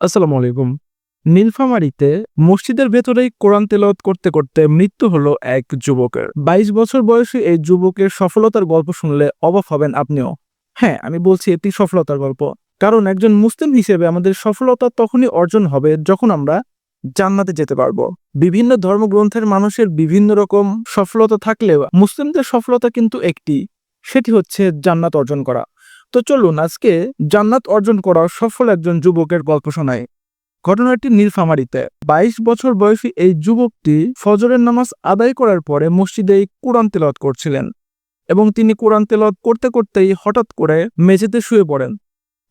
আসসালামু আলাইকুম। নীলফামারীতে মসজিদের ভেতরেই কোরআন তেলাওয়াত করতে করতে মৃত্যু হলো এক যুবকের। ২২ বছর বয়সী এই যুবকের সফলতার গল্প শুনলে অবাক হবেন আপনিও। হ্যাঁ, আমি বলছি এটি সফলতার গল্প। কারণ একজন মুসলিম হিসেবে আমাদের সফলতা তখনই অর্জন হবে যখন আমরা জান্নাতে যেতে পারবো। বিভিন্ন ধর্মগ্রন্থের মানুষের বিভিন্ন রকম সফলতা থাকলেও মুসলিমদের সফলতা কিন্তু একটি, সেটি হচ্ছে জান্নাত অর্জন করা। তো চলুন আজকে জান্নাত অর্জন করা সফল একজন যুবকের গল্প শোনাই। ঘটনাটি নীলফামারীতে ২২ বছর বয়সী এই যুবকটি ফজরের নামাজ আদায় করার পরে মসজিদেই কোরআন তেলাওয়াত করছিলেন এবং তিনি কোরআন তেলাওয়াত করতে করতেই হঠাৎ করে মেঝেতে শুয়ে পড়েন।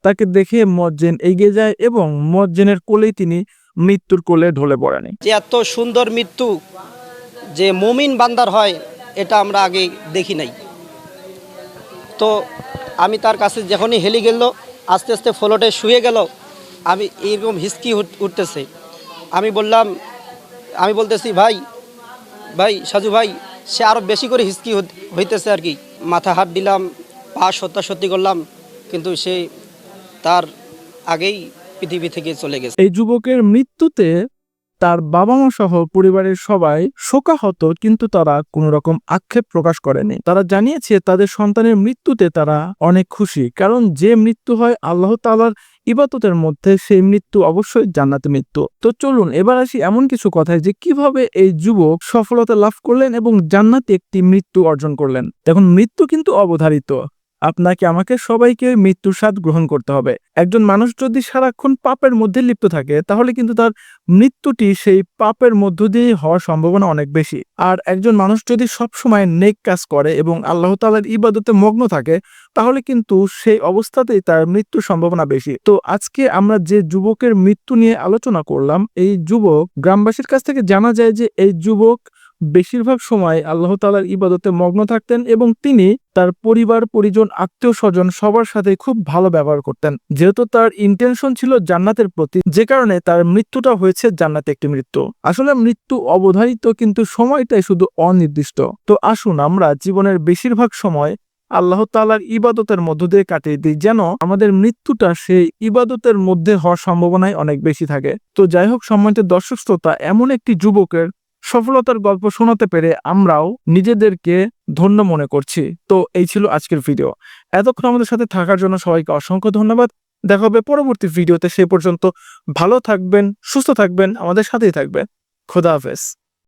তাকে দেখে মুয়াজ্জিন এগিয়ে যায় এবং মুয়াজ্জিনের কোলেই তিনি মৃত্যুর কোলে ঢলে পড়েন। যে এত সুন্দর মৃত্যু যে মুমিন বান্দার হয় এটা আমরা আগে দেখি নাই। তো আমি তার কাছে যখনই হেলি গেল, আস্তে আস্তে ফ্লোরে শুয়ে গেল, আমি এইরকম হিসকি উঠতেছে। আমি বলতেছি ভাই ভাই সাজু ভাই, সে আরও বেশি করে হিসকি হইতেছে আর কি। মাথা হাত দিলাম, পা সত্যি করলাম, কিন্তু সে তার আগেই পৃথিবী থেকে চলে গেছে। এই যুবকের মৃত্যুতে তার বাবা মা সহ পরিবারের সবাই শোকাহত, কিন্তু তারা কোনো রকম আক্ষেপ প্রকাশ করেনি। তারা জানিয়েছে তাদের সন্তানের মৃত্যুতে তারা অনেক খুশি, কারণ যে মৃত্যু হয় আল্লাহ তাআলার ইবাদতের মধ্যে সেই মৃত্যু অবশ্যই জান্নাতে মৃত্যু। তো চলুন এবার আসি এমন কিছু কথায় যে কিভাবে এই যুবক সফলতা লাভ করলেন এবং জান্নাতে একটি মৃত্যু অর্জন করলেন। দেখুন, মৃত্যু কিন্তু অবধারিত। আপনাকে আমাকে সবাইকে মৃত্যুর স্বাদ গ্রহণ করতে হবে। একজন মানুষ যদি সারাক্ষণ পাপের মধ্যে লিপ্ত থাকে তাহলে কিন্তু তার মৃত্যুটি সেই পাপের মধ্য দিয়ে হওয়ার সম্ভাবনা অনেক বেশি। আর একজন মানুষ যদি সবসময় নেক কাজ করে এবং আল্লাহ তাআলার ইবাদতে মগ্ন থাকে তাহলে কিন্তু সেই অবস্থাতেই তার মৃত্যুর সম্ভাবনা বেশি। তো আজকে আমরা যে যুবকের মৃত্যু নিয়ে আলোচনা করলাম, এই যুবক গ্রামবাসীর কাছ থেকে জানা যায় যে এই যুবক বেশিরভাগ সময় আল্লাহ তাআলার ইবাদতে মগ্ন থাকতেন এবং তিনি তার পরিবার পরিজন আত্মীয় স্বজন সবার সাথে খুব ভালো ব্যবহার করতেন। যেহেতু তার ইন্টেনশন ছিল জান্নাতের প্রতি, যে কারণে তার মৃত্যুটা হয়েছে জান্নাতে একটি মৃত্যু। আসলে মৃত্যু অবধারিত, কিন্তু সময়টাই শুধু অনির্দিষ্ট। তো আসুন আমরা জীবনের বেশিরভাগ সময় আল্লাহ তাআলার ইবাদতের মধ্য দিয়ে কাটিয়ে দিই, যেন আমাদের মৃত্যুটা সেই ইবাদতের মধ্যে হওয়ার সম্ভাবনাই অনেক বেশি থাকে। তো যাই হোক, সম্মানিত দর্শক শ্রোতা, এমন একটি যুবকের সফলতার গল্প শোনাতে পেরে আমরাও নিজেদেরকে ধন্য মনে করছি। তো এই ছিল আজকের ভিডিও। এতক্ষণ আমাদের সাথে থাকার জন্য সবাইকে অসংখ্য ধন্যবাদ। দেখা হবে পরবর্তী ভিডিওতে। সে পর্যন্ত ভালো থাকবেন, সুস্থ থাকবেন, আমাদের সাথেই থাকবেন। খোদা হাফেজ।